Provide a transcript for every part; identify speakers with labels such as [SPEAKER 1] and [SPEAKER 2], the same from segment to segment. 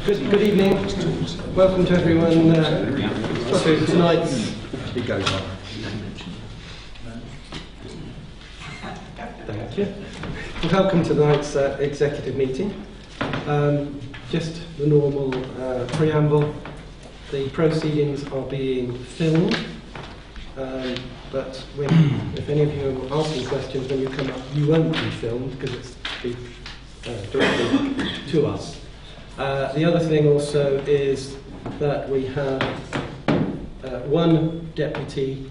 [SPEAKER 1] Good evening. Welcome to everyone to tonight's. It goes on. Thank you. Welcome to tonight's executive meeting. Just the normal preamble. The proceedings are being filmed, but if any of you are asking questions when you come up, you won't be filmed because it's directly to us. The other thing also is that we have one deputy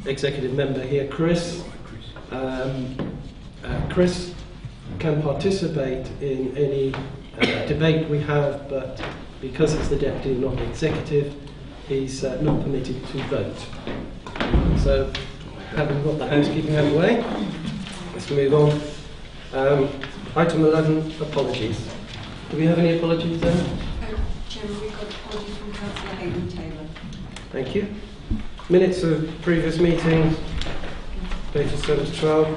[SPEAKER 1] executive member here, Chris. Chris can participate in any debate we have, but because he's the deputy and not the executive, he's not permitted to vote. So, having got the housekeeping out of the way, let's move on. Item 11, apologies. Do we have any apologies there?
[SPEAKER 2] Chairman, we've got apologies from Councillor Hayden-Taylor.
[SPEAKER 1] Thank you. Minutes of previous meetings, pages 7 to 12.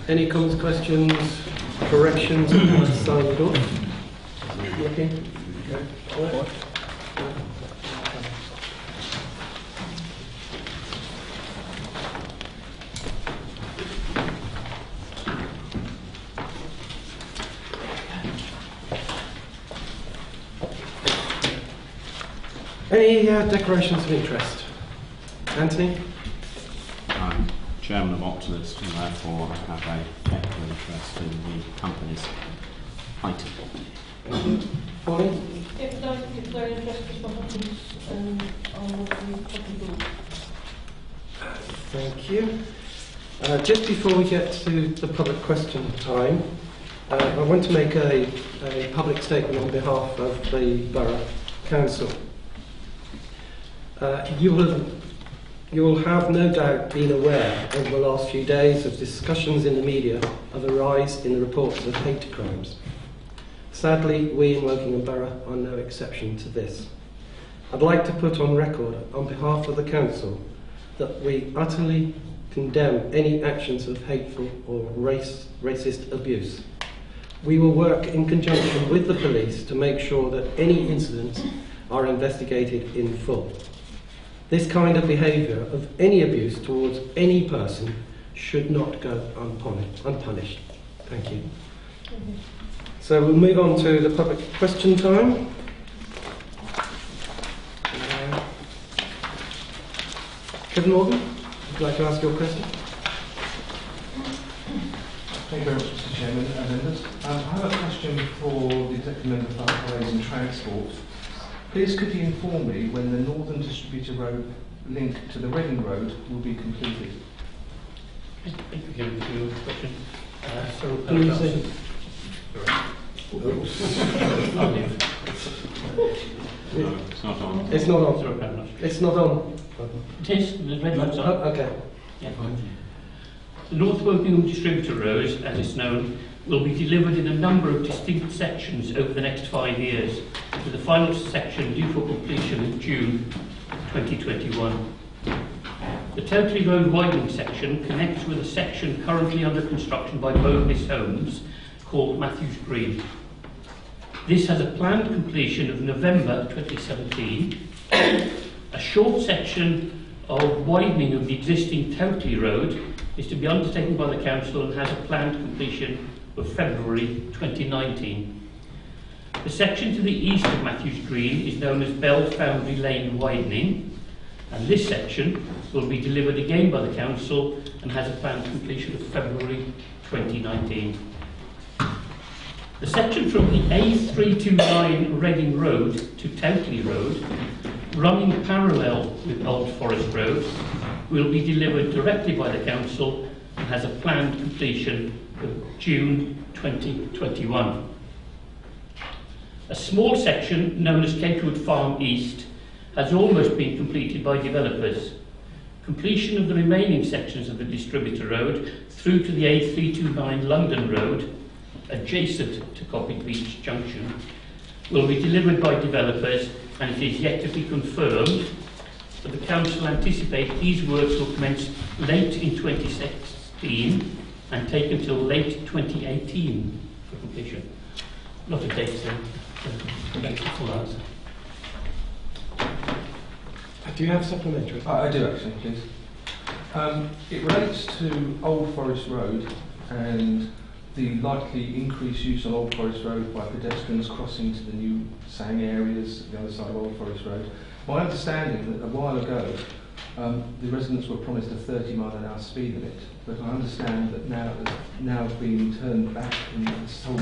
[SPEAKER 1] Any comments, questions, corrections? Sign the door. Looking. Okay. Any declarations of interest? Anthony?
[SPEAKER 3] I'm Chairman of Optimist and therefore I have a technical interest in the company's item.
[SPEAKER 1] Pauline?
[SPEAKER 4] If they're interested for happens on the topical.
[SPEAKER 1] Thank you. Just before we get to the public question time, I want to make a public statement on behalf of the Borough Council. You will have no doubt been aware over the last few days of discussions in the media of a rise in the reports of hate crimes. Sadly, we in Wokingham Borough are no exception to this. I'd like to put on record, on behalf of the Council, that we utterly condemn any actions of hateful or racist abuse. We will work in conjunction with the police to make sure that any incidents are investigated in full. This kind of behaviour of any abuse towards any person should not go unpunished. Thank you. So we'll move on to the public question time. Kevin Morgan, would you like to ask your question?
[SPEAKER 5] Thank you very much, Mr. Chairman and members. I have a question for the Executive Member for Highways and Transport. Please could you inform me when the Northern Distributor Road link to the Reading Road will be completed?
[SPEAKER 4] Thank you, Kevin, for your question.
[SPEAKER 1] Please.
[SPEAKER 3] No, it's not on.
[SPEAKER 1] It's not on.
[SPEAKER 4] Sorry, Kevin.
[SPEAKER 1] It's not on.
[SPEAKER 4] It is, the red lights on.
[SPEAKER 1] Okay.
[SPEAKER 4] Yeah. The North Wokingham Distributor Road, as it's known, will be delivered in a number of distinct sections over the next 5 years, with the final section due for completion in June 2021. The Totley Road widening section connects with a section currently under construction by Bovis Homes called Matthews Green. This has a planned completion of November 2017. A short section of widening of the existing Totley Road is to be undertaken by the Council and has a planned completion of February 2019. The section to the east of Matthews Green is known as Bell Foundry Lane widening, and this section will be delivered again by the Council and has a planned completion of February 2019. The section from the A329 Reading Road to Totley Road, running parallel with Old Forest Road, will be delivered directly by the Council and has a planned completion of June 2021. A small section known as Capewood Farm East has almost been completed by developers. Completion of the remaining sections of the Distributor Road through to the A329 London Road, adjacent to Copping Beach Junction, will be delivered by developers, and it is yet to be confirmed, but the Council anticipate these works will commence late in 2016 and take until late 2018 for completion. lot of dates there. So that's the full answer.
[SPEAKER 1] Do you have supplementary?
[SPEAKER 5] I do actually, please. It relates to Old Forest Road and the likely increased use on Old Forest Road by pedestrians crossing to the new Sang areas, the other side of Old Forest Road. My understanding that a while ago the residents were promised a 30-mile-an-hour speed limit, but I understand that now being turned back and it's told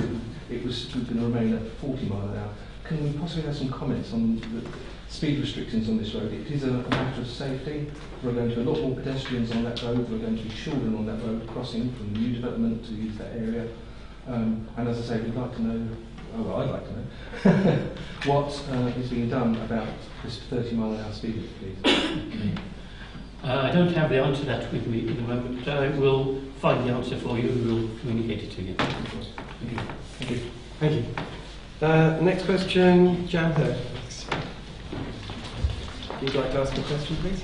[SPEAKER 5] it was going to remain at 40 mile an hour. Can we possibly have some comments on the speed restrictions on this road? It is a matter of safety. We're going to a lot more pedestrians on that road. We're going to be children on that road crossing from the new development to use that area. And as I say, we'd like to know, well, I'd like to know, what is being done about this 30-mile-an-hour speed limit, please.
[SPEAKER 4] I don't have the answer to that with me at the moment. I will find the answer for you and we'll communicate it to you.
[SPEAKER 5] Thank you. Thank you.
[SPEAKER 1] Thank you. Next question, Jan Hurd. Would you like to ask a question, please?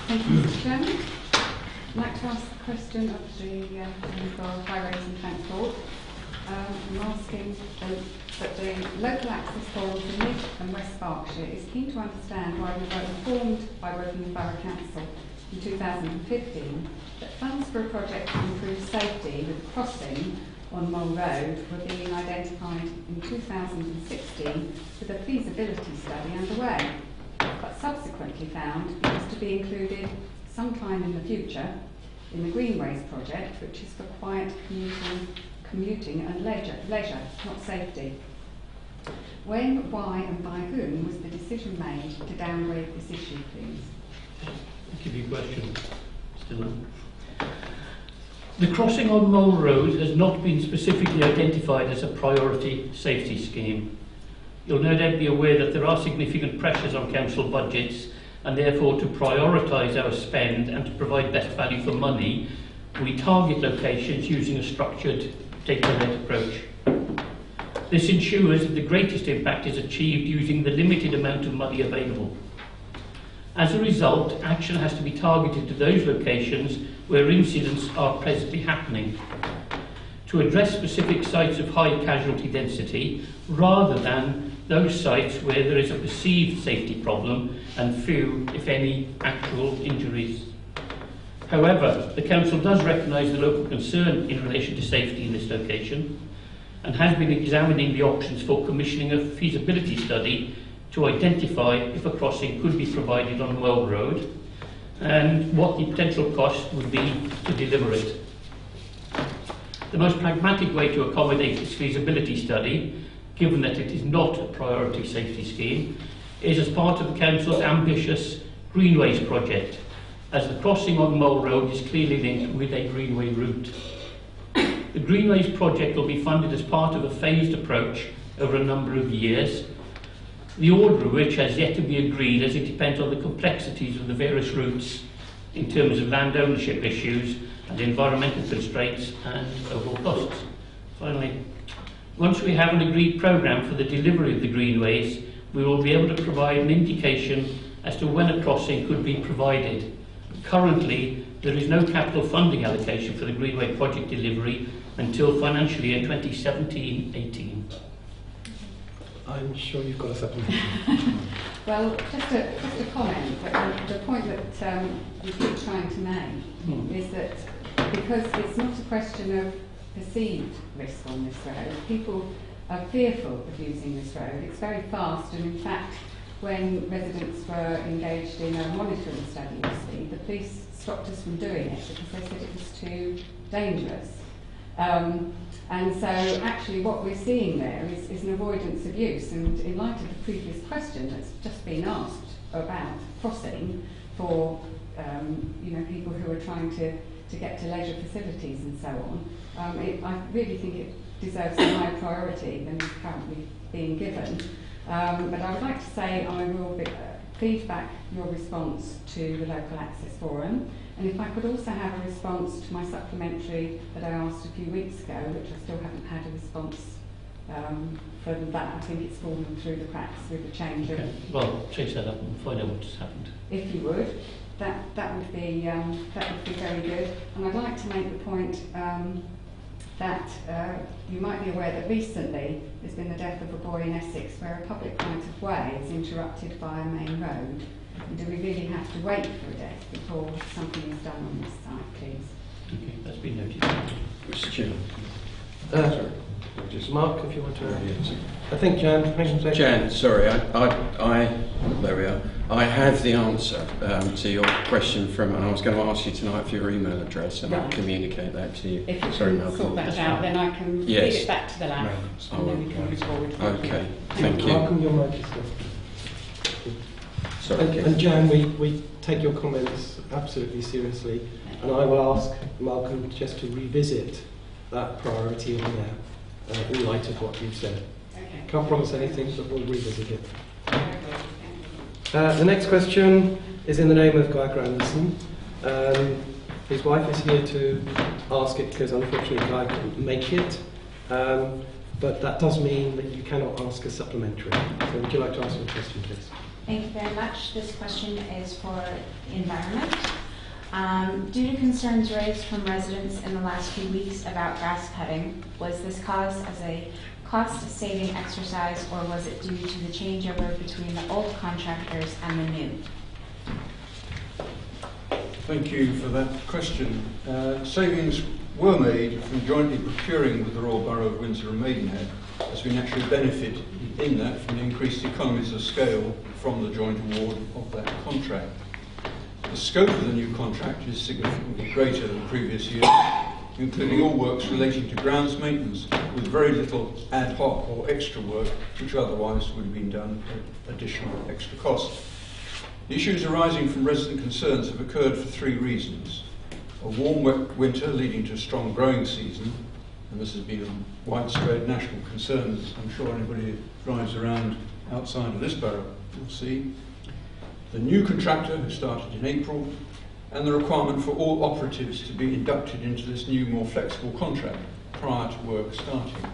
[SPEAKER 2] Thank you, Mr. Chairman. I'd like to ask the question of the Highways and Transport. I'm asking that the local access forum for Mid and West Berkshire is keen to understand why we were informed by Wokingham Borough Council in 2015 that funds for a project to improve safety with a crossing on Mole Road were being identified in 2016 with a feasibility study underway, but subsequently found it was to be included sometime in the future in the Greenways project, which is for quiet commuting and leisure, not safety. When, why and by whom was the decision made to downgrade this issue, please?
[SPEAKER 4] Thank you for your question. Still on. The crossing on Mole Road has not been specifically identified as a priority safety scheme. You'll no doubt be aware that there are significant pressures on council budgets, and therefore to prioritise our spend and to provide best value for money, we target locations using a structured data-led approach. This ensures that the greatest impact is achieved using the limited amount of money available. As a result, action has to be targeted to those locations where incidents are presently happening, to address specific sites of high casualty density, rather than those sites where there is a perceived safety problem and few, if any, actual injuries. However, the Council does recognise the local concern in relation to safety in this location and has been examining the options for commissioning a feasibility study to identify if a crossing could be provided on Well Road and what the potential cost would be to deliver it. The most pragmatic way to accommodate this feasibility study, given that it is not a priority safety scheme, is as part of the Council's ambitious Greenways project, as the crossing on Mole Road is clearly linked with a Greenway route. The Greenways project will be funded as part of a phased approach over a number of years, the order of which has yet to be agreed as it depends on the complexities of the various routes in terms of land ownership issues and environmental constraints and overall costs. Finally, once we have an agreed programme for the delivery of the Greenways, we will be able to provide an indication as to when a crossing could be provided. Currently, there is no capital funding allocation for the Greenway project delivery until financial year 2017-18.
[SPEAKER 1] I'm sure you've got a supplement.
[SPEAKER 2] Well, just a comment, that the point that you keep trying to make is that because it's not a question of perceived risk on this road, people are fearful of using this road. It's very fast, and in fact, when residents were engaged in a monitoring study of speed, the police stopped us from doing it because they said it was too dangerous. And so actually what we're seeing there is an avoidance of use, and in light of the previous question that's just been asked about crossing for people who are trying to get to leisure facilities and so on, I really think it deserves a higher priority than is currently being given. But I would like to say I will feedback your response to the Local Access Forum, and if I could also have a response to my supplementary that I asked a few weeks ago, which I still haven't had a response from that. I think it's fallen through the cracks with the change of...
[SPEAKER 4] Okay. Well, chase that up and find out what's happened.
[SPEAKER 2] If you would. that would be very good. And I'd like to make the point that you might be aware that recently there's been the death of a boy in Essex where a public right of way is interrupted by a main road. And do we really have to wait for a death before something is done on this site, please?
[SPEAKER 4] Okay, that's been noted.
[SPEAKER 3] Mr. Chairman.
[SPEAKER 1] Just Mark, if you want to. I think Jan.
[SPEAKER 3] Sorry, there we are. I have the answer to your question and I was going to ask you tonight for your email address, and I'll communicate that to you.
[SPEAKER 2] If you
[SPEAKER 3] Sorry,
[SPEAKER 2] can
[SPEAKER 3] Malcolm.
[SPEAKER 2] sort that out, then I can feed it back to the lab, and then we can move forward.
[SPEAKER 3] Okay, thank you.
[SPEAKER 1] Malcolm, your mic is still.
[SPEAKER 3] Sorry.
[SPEAKER 1] Okay. And Jan, we take your comments absolutely seriously, and I will ask Malcolm just to revisit that priority on there in light of what you've said.
[SPEAKER 2] Okay.
[SPEAKER 1] Can't promise anything, but we'll revisit it. The next question is in the name of Guy Grandison. His wife is here to ask it because unfortunately Guy couldn't make it, but that does mean that you cannot ask a supplementary. So would you like to ask your question, please?
[SPEAKER 6] Thank you very much. This question is for environment. Due to concerns raised from residents in the last few weeks about grass cutting, was this caused as a cost-saving exercise, or was it due to the changeover between the old contractors and the new?
[SPEAKER 7] Thank you for that question. Savings were made from jointly procuring with the Royal Borough of Windsor and Maidenhead, as we naturally benefit in that from the increased economies of scale from the joint award of that contract. The scope of the new contract is significantly greater than previous years, including all works relating to grounds maintenance, with very little ad hoc or extra work which otherwise would have been done at additional extra cost. The issues arising from resident concerns have occurred for three reasons. A warm, wet winter leading to a strong growing season, and this has been a widespread national concern, as I'm sure anybody who drives around outside of this borough will see. The new contractor who started in April, and the requirement for all operatives to be inducted into this new, more flexible contract prior to work starting.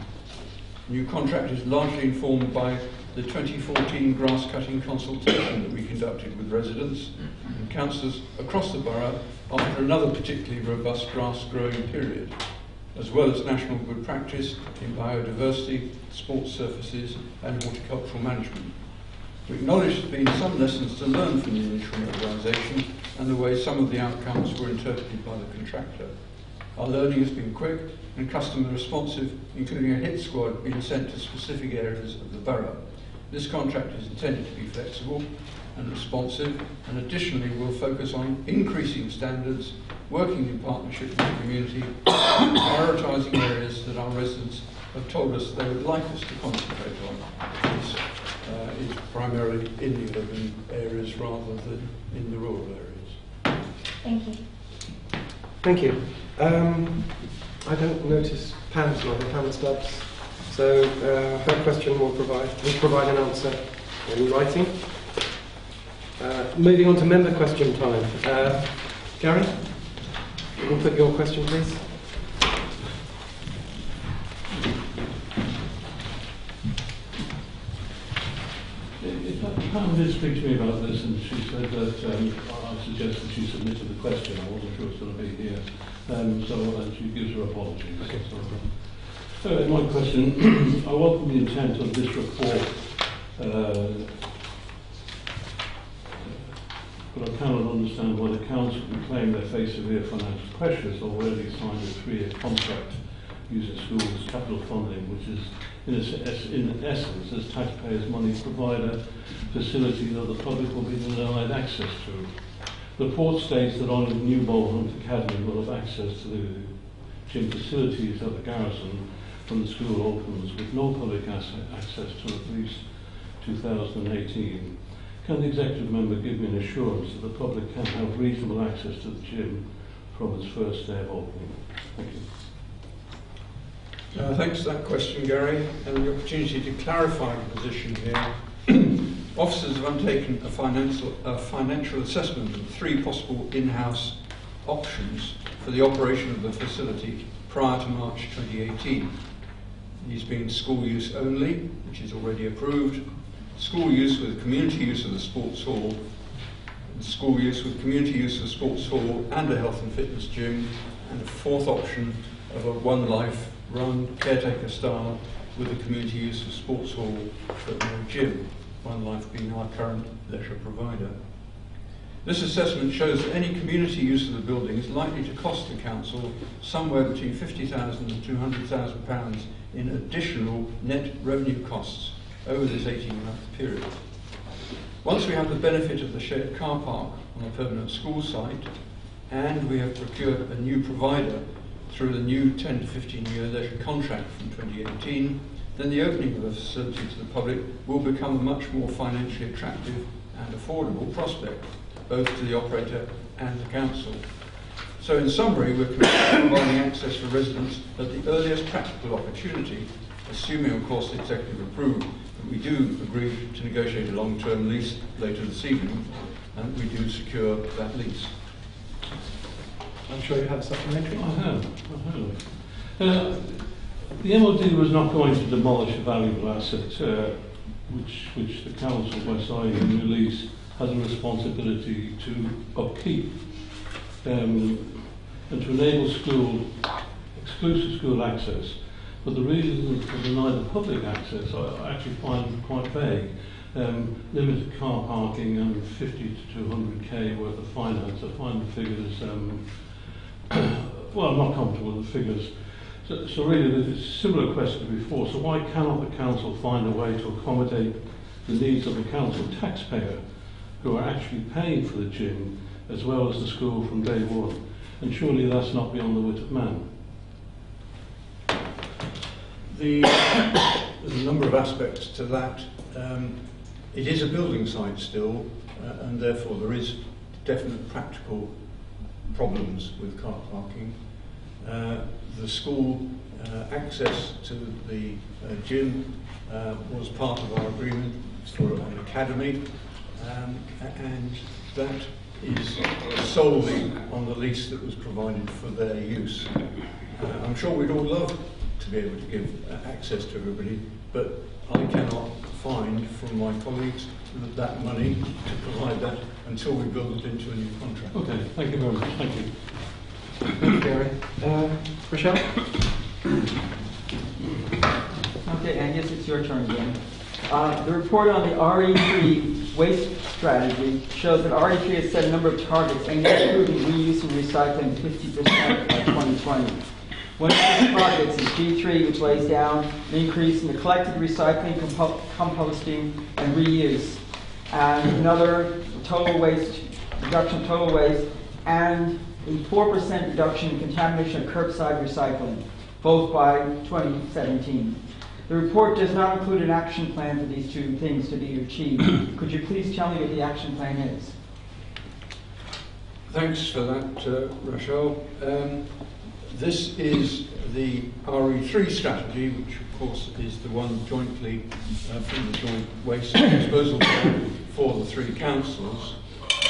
[SPEAKER 7] The new contract is largely informed by the 2014 grass cutting consultation that we conducted with residents and councillors across the borough after another particularly robust grass growing period, as well as national good practice in biodiversity, sports surfaces and horticultural management. We acknowledge there have been some lessons to learn from the initial mobilisation and the way some of the outcomes were interpreted by the contractor. Our learning has been quick and customer responsive, including a hit squad being sent to specific areas of the borough. This contract is intended to be flexible and responsive, and additionally will focus on increasing standards, working in partnership with the community, and prioritising areas that our residents have told us they would like us to concentrate on. This is primarily in the urban areas rather than in the rural areas.
[SPEAKER 6] Thank you.
[SPEAKER 1] Thank you. I don't notice Pam's not here, Pam Stubbs. So her question will provide an answer in writing. Moving on to member question time. Gary, you can put your question, please.
[SPEAKER 8] Pam did speak to me about this, and she said that I suggested she submitted the question. I wasn't sure it's going to be here, so she gives her apologies.
[SPEAKER 1] Okay.
[SPEAKER 8] So, my question: I welcome the intent of this report, but I cannot understand why the council can claim they face severe financial pressures already signed a 3-year contract using schools' capital funding, which is in essence, as taxpayers' money, provide a facility that the public will be denied access to. The report states that only the new Bolhunt Academy will have access to the gym facilities at the garrison when the school opens, with no public access to at least 2018. Can the executive member give me an assurance that the public can have reasonable access to the gym from its first day of opening? Thank you.
[SPEAKER 7] Thanks for that question, Gary, and the opportunity to clarify the position here. Officers have undertaken a financial assessment of 3 possible in-house options for the operation of the facility prior to March 2018. These being school use only, which is already approved, school use with community use of the sports hall, school use with community use of the sports hall and a health and fitness gym, and a fourth option of a One Life run caretaker style with a community use of sports hall but no gym, One Life being our current leisure provider. This assessment shows that any community use of the building is likely to cost the council somewhere between £50,000 and £200,000 in additional net revenue costs over this 18-month period. Once we have the benefit of the shared car park on a permanent school site, and we have procured a new provider through the new 10 to 15-year leisure contract from 2018, then the opening of the facility to the public will become a much more financially attractive and affordable prospect, both to the operator and the council. So in summary, we're committed to providing access for residents at the earliest practical opportunity, assuming of course the executive approval that we do agree to negotiate a long-term lease later this evening, and we do secure that lease.
[SPEAKER 1] I'm sure you have a supplementary.
[SPEAKER 8] I have. The MOD was not going to demolish a valuable asset which the council, by signing a new lease, has a responsibility to upkeep and to enable exclusive school access. But the reasons to deny the public access I actually find quite vague. Limited car parking and 50 to 200k worth of finance. I find the figures, well, I'm not comfortable with the figures. So really, there's a similar question before. So why cannot the council find a way to accommodate the needs of the council taxpayer who are actually paying for the gym as well as the school from day one? And surely that's not beyond the wit of man.
[SPEAKER 7] There's a number of aspects to that. It is a building site still, and therefore there is definite practical problems with car parking. The school access to the gym was part of our agreement for an academy, and that is solely on the lease that was provided for their use. I'm sure we'd all love to be able to give access to everybody, but I cannot find from my colleagues that money to provide that until we build it into a new contract.
[SPEAKER 8] Okay, thank you very much. Thank you.
[SPEAKER 1] Thank you, Gary. Rochelle?
[SPEAKER 9] Okay, Angus, it's your turn again. The report on the RE3 waste strategy shows that RE3 has set a number of targets aimed at improving reuse and recycling 50% by 2020. One of these targets is G3, which lays down an increase in the collected recycling, composting, and reuse, and another total waste, reduction of total waste, and a 4% reduction in contamination of curbside recycling, both by 2017. The report does not include an action plan for these two things to be achieved. Could you please tell me what the action plan is?
[SPEAKER 7] Thanks for that, Rochelle. This is the RE3 strategy, which of course is the one jointly from the joint waste disposal plan for the three councils,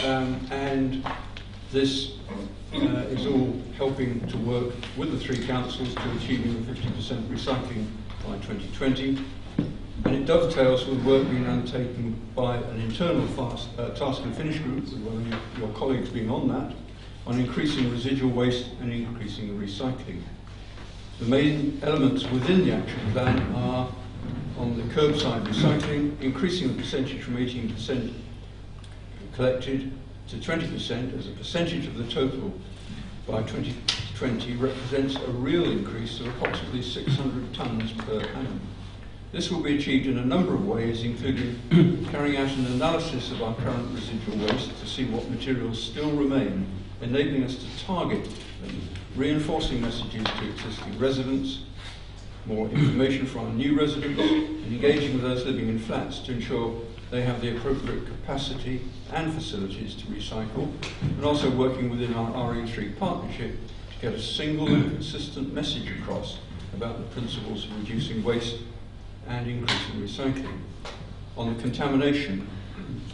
[SPEAKER 7] and this is all helping to work with the three councils to achieving the 50% recycling by 2020, and it dovetails with work being undertaken by an internal task and finish group, with one of your colleagues being on that, on increasing residual waste and increasing the recycling. The main elements within the action plan are on the curbside recycling, increasing the percentage from 18% collected to 20% as a percentage of the total by 2020 represents a real increase of approximately 600 tonnes per annum. This will be achieved in a number of ways, including carrying out an analysis of our current residual waste to see what materials still remain, enabling us to target them, reinforcing messages to existing residents, more information for our new residents, and engaging with those living in flats to ensure they have the appropriate capacity and facilities to recycle, and also working within our RE3 partnership to get a single and consistent message across about the principles of reducing waste and increasing recycling. On the contamination,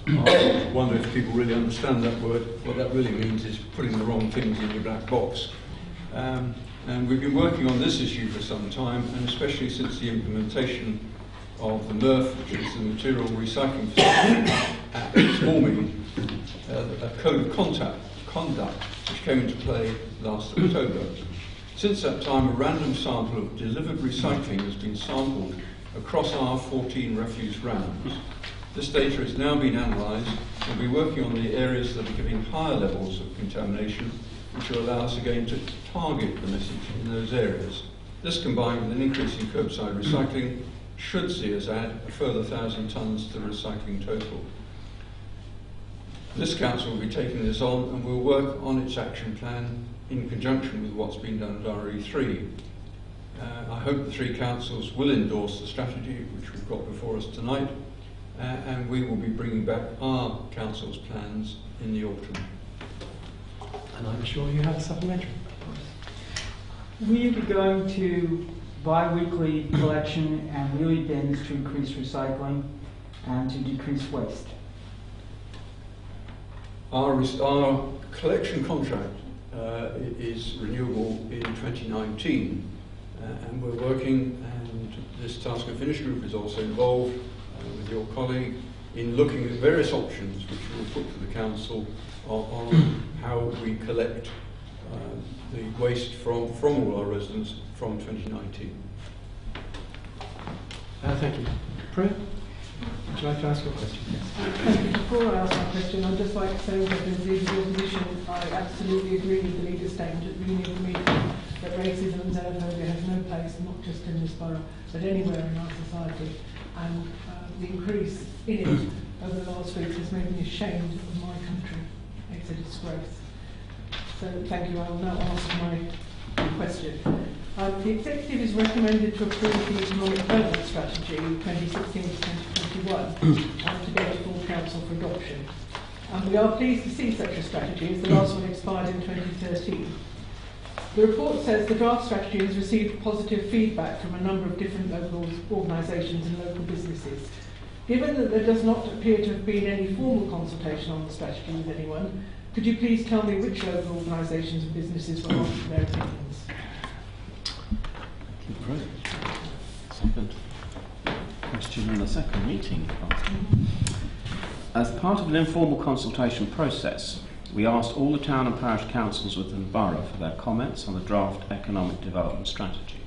[SPEAKER 7] I wonder if people really understand that word. What that really means is putting the wrong things in your black box. And we've been working on this issue for some time, and especially since the implementation of the MRF, which is the Material Recycling Facility at Swarming, a code of conduct which came into play last October. Since that time, a random sample of delivered recycling has been sampled across our 14 refuse rounds. This data has now been analysed and we'll be working on the areas that are giving higher levels of contamination, which will allow us again to target the message in those areas. This, combined with an increase in curbside recycling, should see us add a further 1,000 tonnes to the recycling total. This council will be taking this on and will work on its action plan in conjunction with what's been done at RE3. I hope the three councils will endorse the strategy which we've got before us tonight, and we will be bringing back our council's plans in the autumn.
[SPEAKER 1] And I'm sure you have a supplementary.
[SPEAKER 9] Will you be going to bi-weekly collection and wheelie bins to increase recycling and to decrease waste?
[SPEAKER 7] Our collection contract is renewable in 2019, and we're working, and this task and finish group is also involved with your colleague in looking at various options which we will put to the council on how we collect the waste from all our residents from 2019.
[SPEAKER 1] Thank you. Prue, would you like to ask your question?
[SPEAKER 10] Yes. Before I ask my question, I'd just like to say that as leader of the opposition, I absolutely agree with the leader's statement at the beginning of the meeting that racism and xenophobia has no place, not just in this borough, but anywhere in our society. And the increase in it over the last week has made me ashamed of my country. It's a disgrace. So thank you. I will now ask my question. The Executive is recommended to approve the Economic Development Strategy 2016 to 2021 and to go to full council for adoption. We are pleased to see such a strategy, as the last one expired in 2013. The report says the draft strategy has received positive feedback from a number of different local organisations and local businesses. Given that there does not appear to have been any formal consultation on the strategy with anyone, could you please tell me which local organisations and businesses were asked for their opinions?
[SPEAKER 11] Great. Second question in the second meeting. As part of an informal consultation process, we asked all the town and parish councils within the borough for their comments on the draft economic development strategy.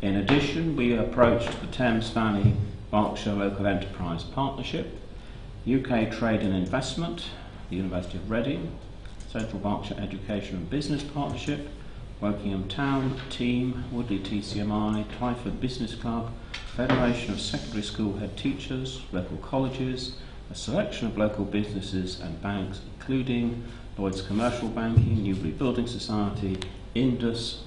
[SPEAKER 11] In addition, we approached the Thames Valley Berkshire Local Enterprise Partnership, UK Trade and Investment, the University of Reading, Central Berkshire Education and Business Partnership, Wokingham Town, Team, Woodley TCMI, Twyford Business Club, Federation of Secondary School Head Teachers, local colleges, a selection of local businesses and banks, including Lloyd's Commercial Banking, Newbury Building Society, Indus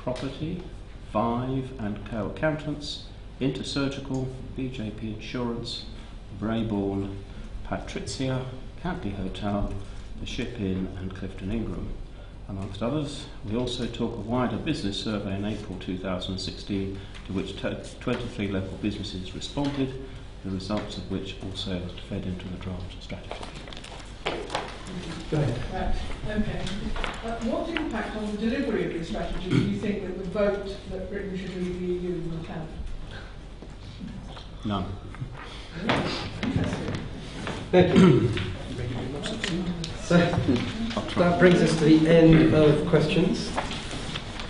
[SPEAKER 11] Property, Vive and Co Accountants, Intersurgical, BJP Insurance, Brayborn, Patrizia, Cantley Hotel, the Ship Inn and Clifton Ingram. Amongst others, we also took a wider business survey in April 2016 to which 23 local businesses responded, the results of which also fed into the draft strategy.
[SPEAKER 1] Go ahead.
[SPEAKER 10] Okay. What impact on the delivery of the strategy do you think that the vote that Britain should leave the EU will have?
[SPEAKER 11] None.
[SPEAKER 1] Thank you. So that brings us to the end of questions.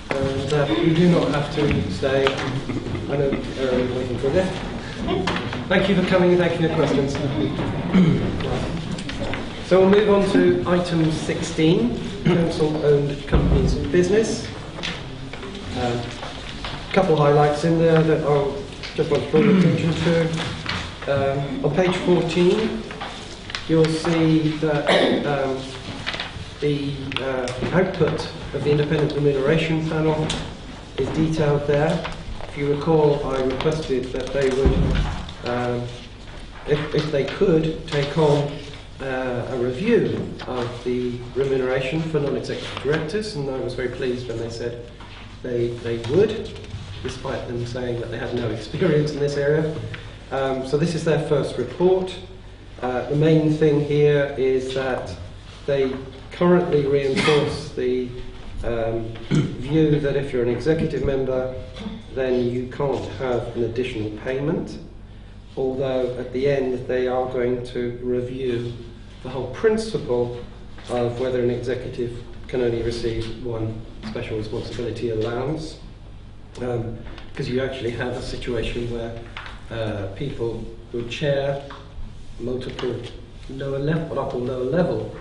[SPEAKER 1] And you do not have to stay. I know everyone's waiting for that. Thank you for coming and thank you for your questions. So we'll move on to item 16, council-owned companies and business. A couple of highlights in there that I'll just want to draw your attention to. On page 14, you'll see that the output of the independent remuneration panel is detailed there. If you recall, I requested that they would, if they could, take on a review of the remuneration for non-executive directors, and I was very pleased when they said they would, despite them saying that they had no experience in this area. So this is their first report. The main thing here is that they currently reinforce the view that if you're an executive member, then you can't have an additional payment, although at the end they are going to review the whole principle of whether an executive can only receive one special responsibility allowance, because you actually have a situation where people who chair multiple lower level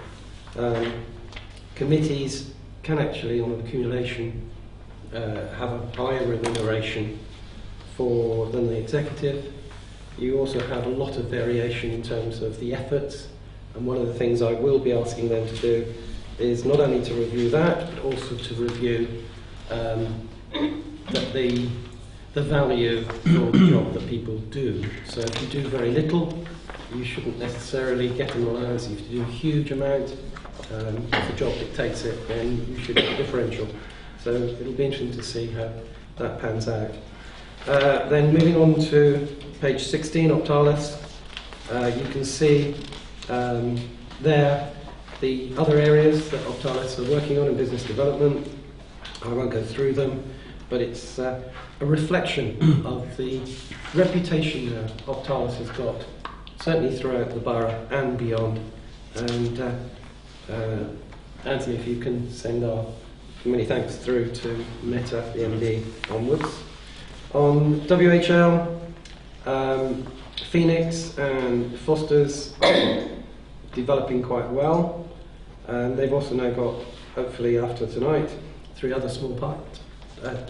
[SPEAKER 1] committees can actually, on accumulation, have a higher remuneration than the executive. You also have a lot of variation in terms of the efforts, and one of the things I will be asking them to do is not only to review that, but also to review the value of the job that people do. So if you do very little, you shouldn't necessarily get an allowance. If you do a huge amount, if the job dictates it, then you should get a differential. So it'll be interesting to see how that pans out. Then moving on to page 16, Optalis, you can see there the other areas that Optalis are working on in business development. I won't go through them, but it's a reflection of the reputation that Optalis has got, certainly throughout the borough and beyond. And Anthony, if you can send our many thanks through to Meta, the MD, onwards. On WHL, Phoenix and Foster's developing quite well, and they've also now got, hopefully after tonight, 3 other small pilots.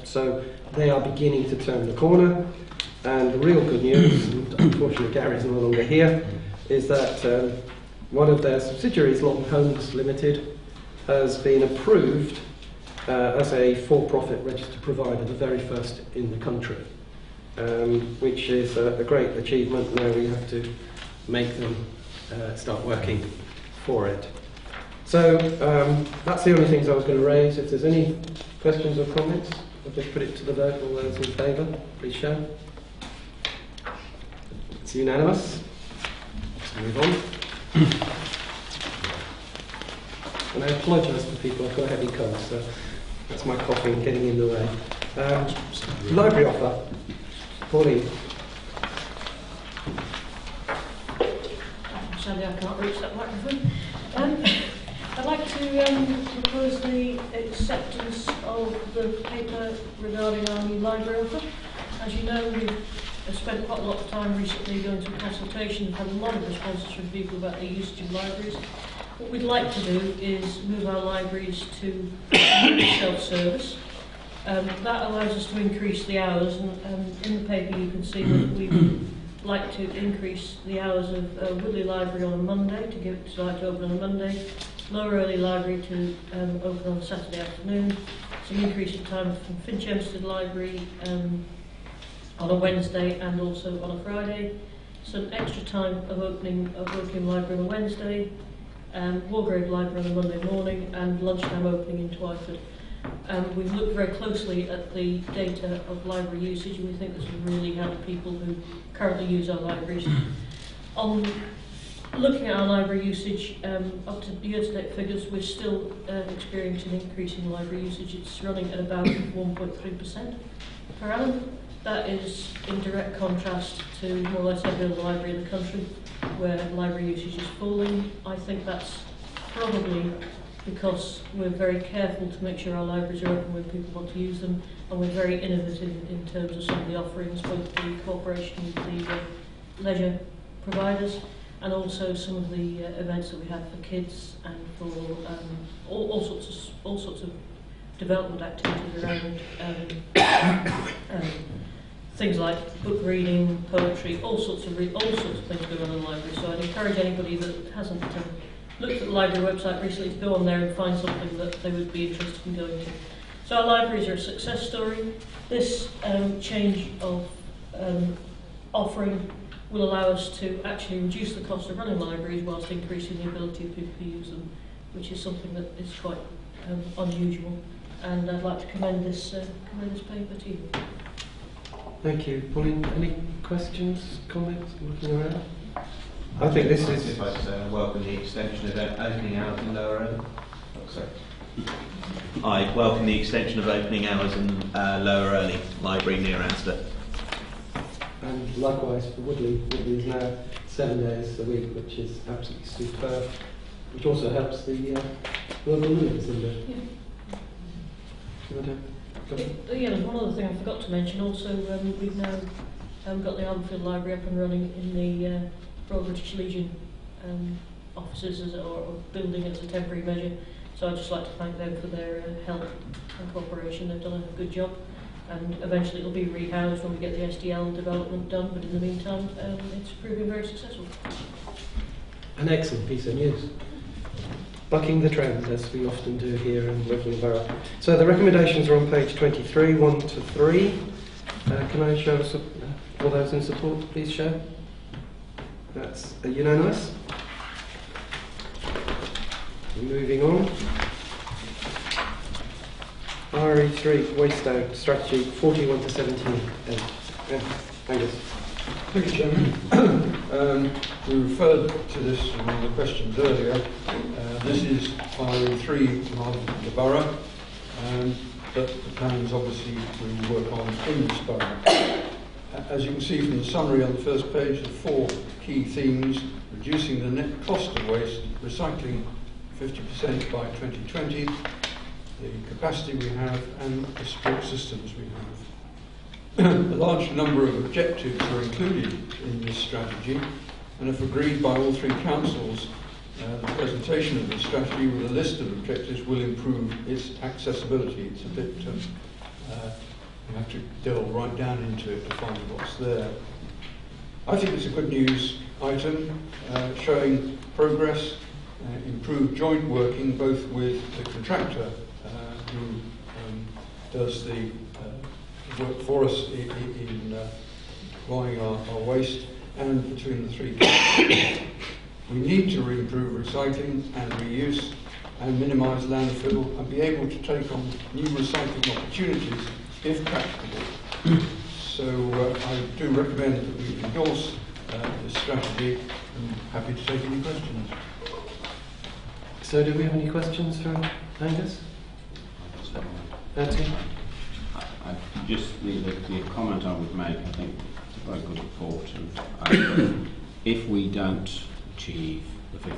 [SPEAKER 1] So they are beginning to turn the corner, and the real good news, and unfortunately Gary's no longer here, is that one of their subsidiaries, Lawton Homes Limited, has been approved as a for-profit registered provider, the very first in the country, which is a great achievement. Now we have to make them start working for it. So that's the only things I was going to raise. If there's any questions or comments, I'll just put it to the vote. All those in favour, please show. It's unanimous. Let's move on. And I apologise to people, I've got a heavy cold, so that's my coughing getting in the way. Library offer. Pauline.
[SPEAKER 12] Sadly, I can't reach that microphone. I'd like to propose the acceptance of the paper regarding our new library offer. As you know, we've spent quite a lot of time recently going through consultation and had a lot of responses from people about their usage of libraries. What we'd like to do is move our libraries to self-service. That allows us to increase the hours, and in the paper you can see that we would like to increase the hours of Woodley Library on a Monday, to give it to open on a Monday, Lower Early Library to open on a Saturday afternoon, some increase of time from Finchemstead Library on a Wednesday and also on a Friday, some extra time of opening of Wokingham Library on a Wednesday, Wargrave Library on a Monday morning, and lunchtime opening in Twyford. We've looked very closely at the data of library usage, and we think this will really help people who currently use our libraries. On looking at our library usage, up to year-to-date figures, we're still experiencing an increase in library usage. It's running at about 1.3% per annum. That is in direct contrast to more or less every other library in the country, where library usage is falling. I think that's probably because we're very careful to make sure our libraries are open when people want to use them, and we're very innovative in terms of some of the offerings, both the cooperation with the leisure providers and also some of the events that we have for kids and for all sorts of development activities around things like book reading, poetry, all sorts of things go on in the library. So I'd encourage anybody that hasn't looked at the library website recently to go on there and find something that they would be interested in going to. So our libraries are a success story. This change of offering will allow us to actually reduce the cost of running libraries whilst increasing the ability of people to use them, which is something that is quite unusual. And I'd like to commend this paper to you.
[SPEAKER 1] Thank you. Pauline, any questions, comments, looking around? I think this is...
[SPEAKER 13] If I say I welcome the extension of opening hours in Lower Early. Oh, sorry. I welcome the extension of opening hours in Lower Early Library near Asda.
[SPEAKER 1] And likewise for Woodley. Woodley is now 7 days a week, which is absolutely superb, which also helps the local livers in the...
[SPEAKER 12] Yeah, there's one other thing I forgot to mention. Also, we've now got the Armfield Library up and running in the Royal British Legion offices or building as a temporary measure. So I'd just like to thank them for their help and cooperation. They've done a good job, and eventually it'll be rehoused when we get the SDL development done. But in the meantime, it's proving very successful.
[SPEAKER 1] An excellent piece of news. Bucking the trend, as we often do here in Wokingham Borough. So the recommendations are on page 23, 1 to 3. Can I show us all those in support, please show? That's unanimous. Moving on. RE3 waste out strategy 41 to 17. Angus.
[SPEAKER 7] Thank you, Chairman. We referred to this in one of the questions earlier. This is RE3 of the borough, but the plans obviously we will work on in this borough. As you can see from the summary on the first page, the 4 key themes: reducing the net cost of waste, recycling 50% by 2020, the capacity we have, and the support systems we have. A large number of objectives are included in this strategy, and if agreed by all 3 councils, the presentation of the strategy with a list of objectives will improve its accessibility. It's a bit, you have to delve right down into it to find what's there. I think it's a good news item, showing progress, improved joint working both with the contractor who does the work for us in buying our waste, and between the 3 councils. We need to improve recycling and reuse and minimise landfill and be able to take on new recycling opportunities if practicable. So I do recommend that we endorse this strategy, and happy to take any questions.
[SPEAKER 1] So do we have any questions for Angus? Anthony?
[SPEAKER 11] Just the comment I would make, I think it's a very good report, and if we don't achieve the 50%,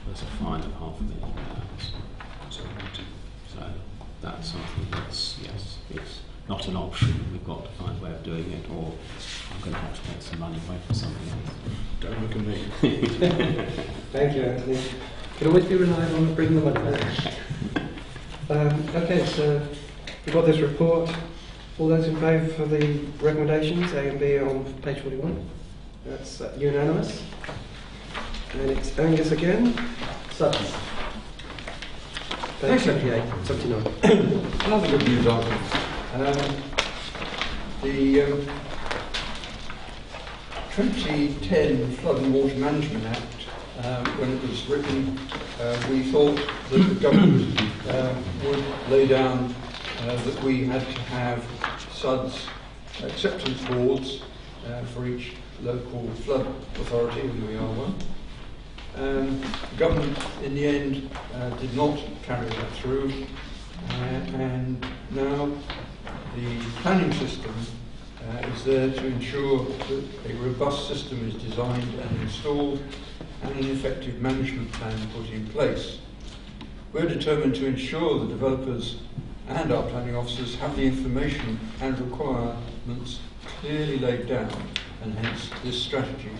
[SPEAKER 11] there's a fine of £500,000. So that's something that's, yes, it's not an option. We've got to find a way of doing it, or I'm going to have to take some money away from something else.
[SPEAKER 7] Don't look at me.
[SPEAKER 1] Thank you, Anthony. Can always be relied on to bring the money back. Okay, so we've got this report. All those in favour for the recommendations, A and B, on page 41? That's unanimous. And it's Angus again. Sutton. Page 78, 79.
[SPEAKER 7] Another good news item. The 2010 Flood and Water Management Act, when it was written, we thought that the government would lay down that we had to have SUDS acceptance boards for each local flood authority, and we are one. The government, in the end, did not carry that through, and now the planning system is there to ensure that a robust system is designed and installed, and an effective management plan put in place. We're determined to ensure the developers and our planning officers have the information and requirements clearly laid down, and hence this strategy.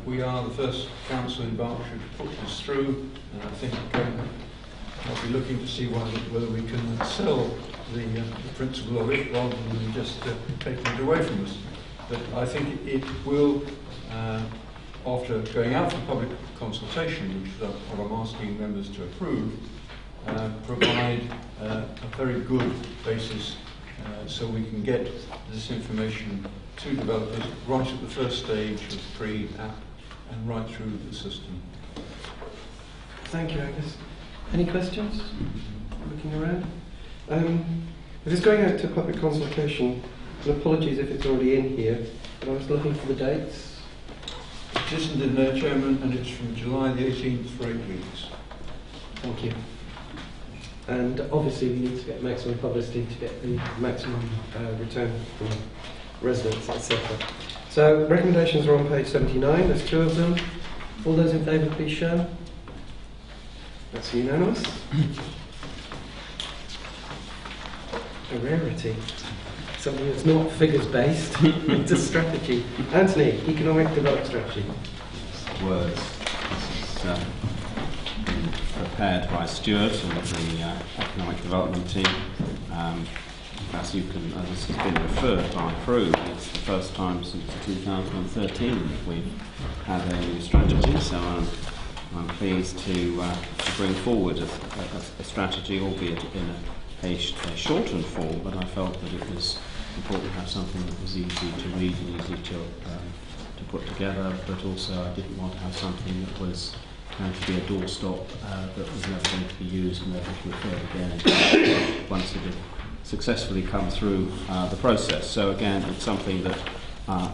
[SPEAKER 7] We are the first council in Berkshire to put this through, and I think I'll be looking to see whether we can sell the principle of it rather than just taking it away from us. But I think it will, after going out for public consultation, which is what I'm asking members to approve, provide a very good basis so we can get this information to developers right at the first stage of pre-app and right through the system.
[SPEAKER 1] Thank you, Angus. Any questions? Looking around. If it's going out to public consultation, and apologies if it's already in here, but I was looking for the dates.
[SPEAKER 7] It isn't in there, Chairman, and it's from July the 18th for 8 weeks.
[SPEAKER 1] Thank you. And obviously we need to get maximum publicity to get the maximum return from residents, etc. So recommendations are on page 79. There's 2 of them. All those in favour, please show. That's unanimous. A rarity. Something that's not figures-based. It's a strategy. Anthony, economic development strategy.
[SPEAKER 11] Words. This is prepared by Stuart and the economic development team. As this has been referred by Crew, it's the first time since 2013 that we've had a new strategy. So I'm pleased to bring forward a strategy, albeit in a shortened form. But I felt that it was important to have something that was easy to read and easy to put together. But also, I didn't want to have something that was going to be a doorstop that was never going to be used and never to be referred again once it had successfully come through the process. So again, it's something that I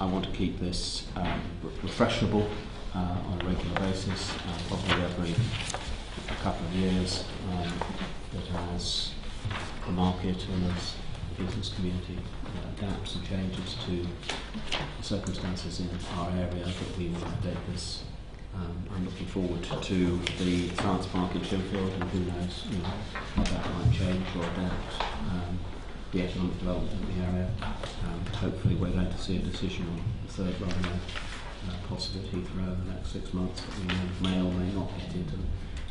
[SPEAKER 11] want to keep this refreshable on a regular basis, probably every couple of years, that as the market and as the business community adapts and changes to the circumstances in our area, that we will update this. I'm looking forward to the science park in Sheffield, and who knows, how that might change or adapt the economic development in the area. Hopefully we're going to see a decision on the third runway, possibly at Heathrow in the next 6 months, but we may or may not get it. And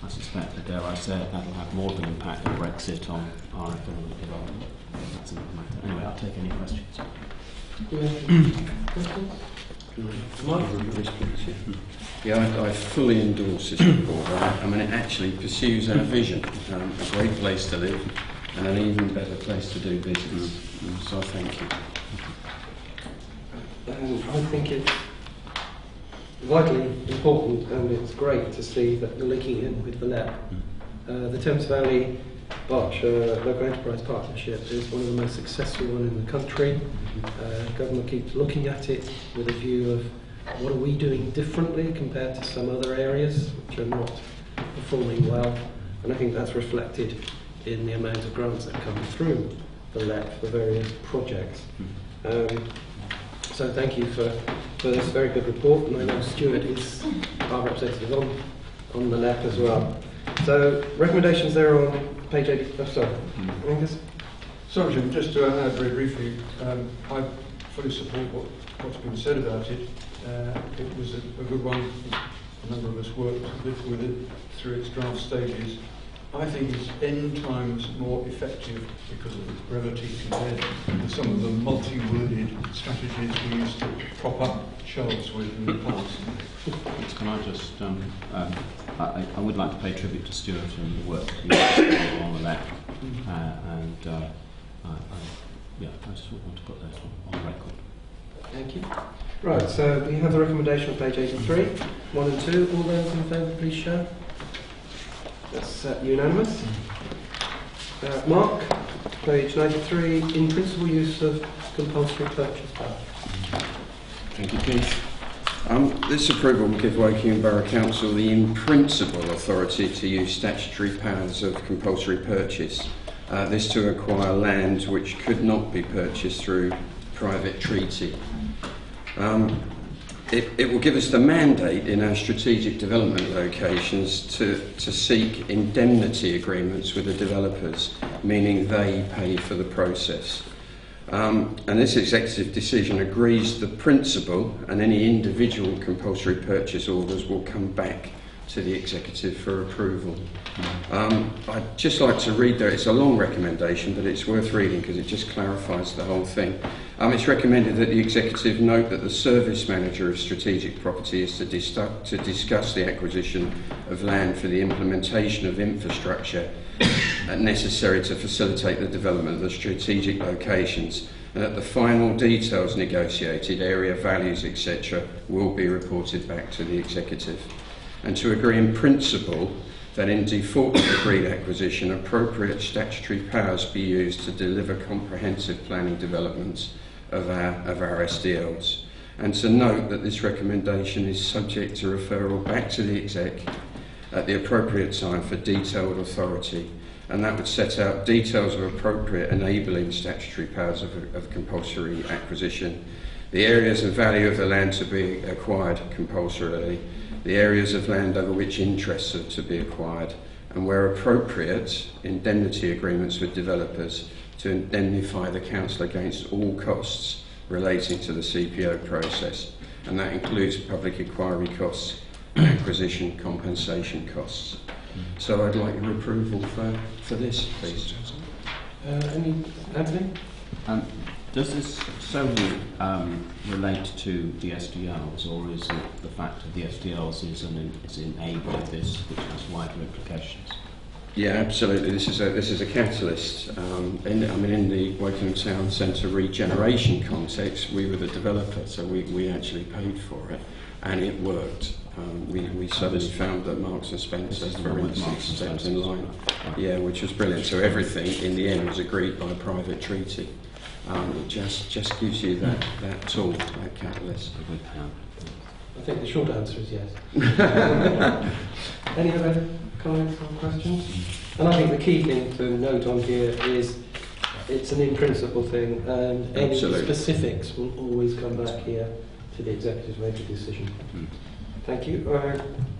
[SPEAKER 11] I suspect that, dare I say it, that'll have more of an impact on Brexit on our economic development. That's another matter. Anyway, I'll take any questions.
[SPEAKER 3] Yeah, I fully endorse this report. I mean, it actually pursues our vision, a great place to live and an even better place to do business. So thank you.
[SPEAKER 1] I think it's vitally important, and it's great to see that you're linking in with the LEP. The Thames Valley Berkshire Local Enterprise Partnership is one of the most successful ones in the country. Government keeps looking at it with a view of what are we doing differently compared to some other areas which are not performing well, and I think that's reflected in the amount of grants that come through the LEP for various projects. So thank you for this very good report, and I know Stuart is our representative on the LEP as well. So recommendations there on page 8. Oh, sorry. Angus?
[SPEAKER 7] Sorry, Jim, just to add very briefly, I fully support what's been said about it. It was a good one. A number of us worked with it through its draft stages. I think it's N times more effective because of its brevity compared to some of the multi-worded strategies we used to prop up shelves with in the past.
[SPEAKER 11] Can I just, I would like to pay tribute to Stuart and the work that he did on the LEP, and I just want to put that on record.
[SPEAKER 1] Thank you. Right, so we have the recommendation on page 83, 1 and 2. All those in favour, please show. That's unanimous. Mark, page 93, in principle use of compulsory purchase power.
[SPEAKER 3] Thank you, Keith. This approval will give Wokingham Borough Council the in principle authority to use statutory powers of compulsory purchase. This to acquire land which could not be purchased through private treaty. It will give us the mandate in our strategic development locations to seek indemnity agreements with the developers, meaning they pay for the process. And this executive decision agrees the principle, and any individual compulsory purchase orders will come back to the executive for approval. I'd just like to read there, it's a long recommendation, but it's worth reading because it just clarifies the whole thing. It's recommended that the executive note that the service manager of strategic property is to discuss the acquisition of land for the implementation of infrastructure necessary to facilitate the development of the strategic locations, and that the final details negotiated, area values, etc., will be reported back to the executive. And to agree in principle that in default of agreed acquisition, appropriate statutory powers be used to deliver comprehensive planning developments of our SDLs. And to note that this recommendation is subject to referral back to the exec at the appropriate time for detailed authority, and that would set out details of appropriate enabling statutory powers of compulsory acquisition, the areas and value of the land to be acquired compulsorily, the areas of land over which interests are to be acquired, and where appropriate, indemnity agreements with developers to indemnify the council against all costs relating to the CPO process, and that includes public inquiry costs and acquisition compensation costs. So I'd like your approval for this, please.
[SPEAKER 1] Anthony?
[SPEAKER 11] Does this solely relate to the SDLs, or is it the fact of the SDLs is an enabler of this, which has wider implications?
[SPEAKER 3] Yeah, absolutely. This is a catalyst. In the Wokingham Town Centre regeneration context, we were the developer, so we actually paid for it, and it worked. We suddenly found that Marks and Spencer, for instance, stepped in line. Yeah, which was brilliant. So everything in the end was agreed by a private treaty. It just gives you that tool, that catalyst.
[SPEAKER 1] I think the short answer is yes. Any other comments or questions? And I think the key thing to note on here is it's an in-principle thing, and any specifics will always come back here to the executive make a decision. Thank you.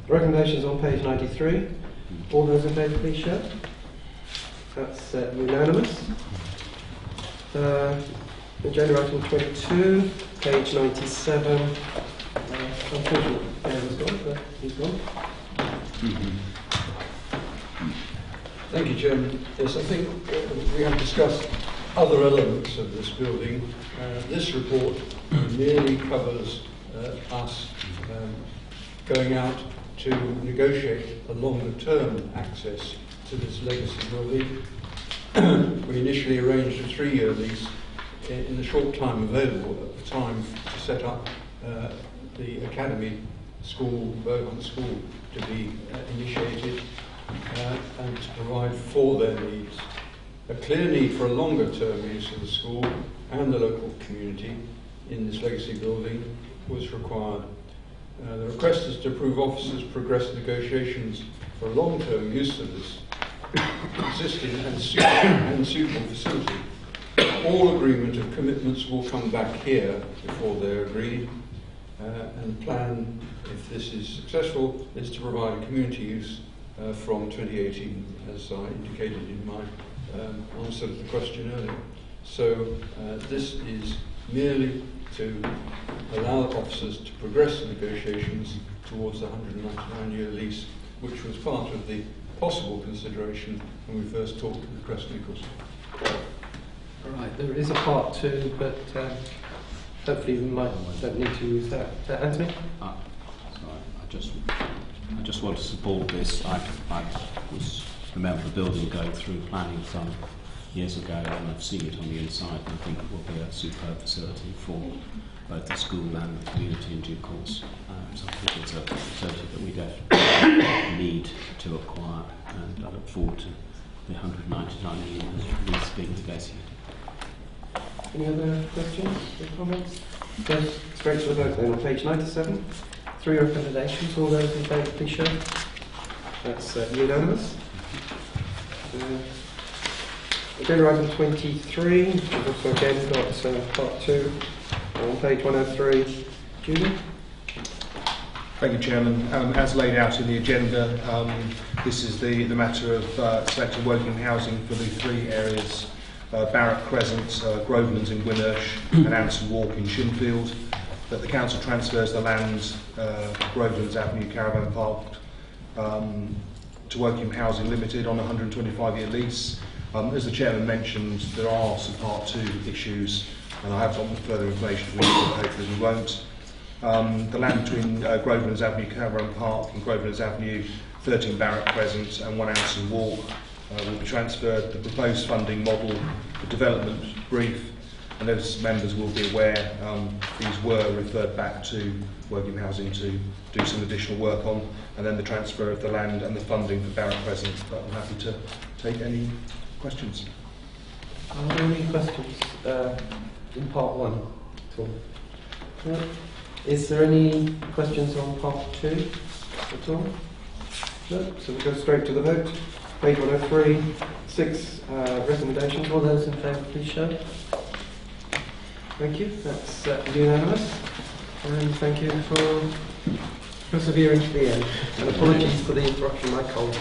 [SPEAKER 1] Recommendations on page 93. All those in favour, please show. That's unanimous. Agenda item 22, page 97. Unfortunately, Darren's gone, but he's gone.
[SPEAKER 7] Thank you, Chairman. Yes, I think we have discussed other elements of this building. This report merely covers us going out to negotiate a longer-term access to this legacy building. We initially arranged a 3-year lease in the short time available at the time to set up the academy school, Borough school, to be initiated and to provide for their needs. A clear need for a longer term use of the school and the local community in this legacy building was required. The request is to approve officers progress negotiations for a long-term use of this existing and suitable facility. All agreement of commitments will come back here before they're agreed, and the plan, if this is successful, is to provide community use from 2018, as I indicated in my answer to the question earlier. So this is merely to allow officers to progress negotiations towards the 199-year lease, which was part of the possible consideration when we first talked to the Crest Nichols.
[SPEAKER 1] Right, there is a part 2, but hopefully we don't need to use that. Anthony?
[SPEAKER 11] Sorry, I just want to support this. I was a member of the building going through planning some years ago, and I've seen it on the inside, and I think it will be a superb facility for both the school and the community in due course. So I think it's a facility that we definitely need to acquire, and I look forward to the 199 years lease being negotiated.
[SPEAKER 1] Any other questions or comments? Go straight to the vote then on page 97. 3 recommendations. All those in favour, please show. That's unanimous. Agenda item 23, which has also again got part 2 on page 103. Julie?
[SPEAKER 5] Thank you, Chairman. As laid out in the agenda, this is the matter of selecting Wokingham housing for the 3 areas, Barrack Crescent, Grovelands in Winnersh and Anson Walk in Shinfield, that the Council transfers the land, Grovelands Avenue Caravan Park, to Wokingham Housing Limited on a 125-year lease. As the Chairman mentioned, there are some Part 2 issues, and I have got further information for you, but hopefully we won't. The land between Grovelands Avenue Caravan Park and Grovelands Avenue, 13 Barrack Crescent and 1 Anson Walk will be transferred. The proposed funding model, the development brief, and as members will be aware, these were referred back to Wokingham Housing to do some additional work on, and then the transfer of the land and the funding for Barrack Crescent. But I'm happy to take any questions.
[SPEAKER 1] Are there any questions in part 1 at all? No? Is there any questions on part 2 at all? No? So we'll go straight to the vote. Page 103, 6 recommendations. All those in favour, please show. Thank you. That's unanimous. And thank you for persevering to the end. And apologies for the interruption of my cold.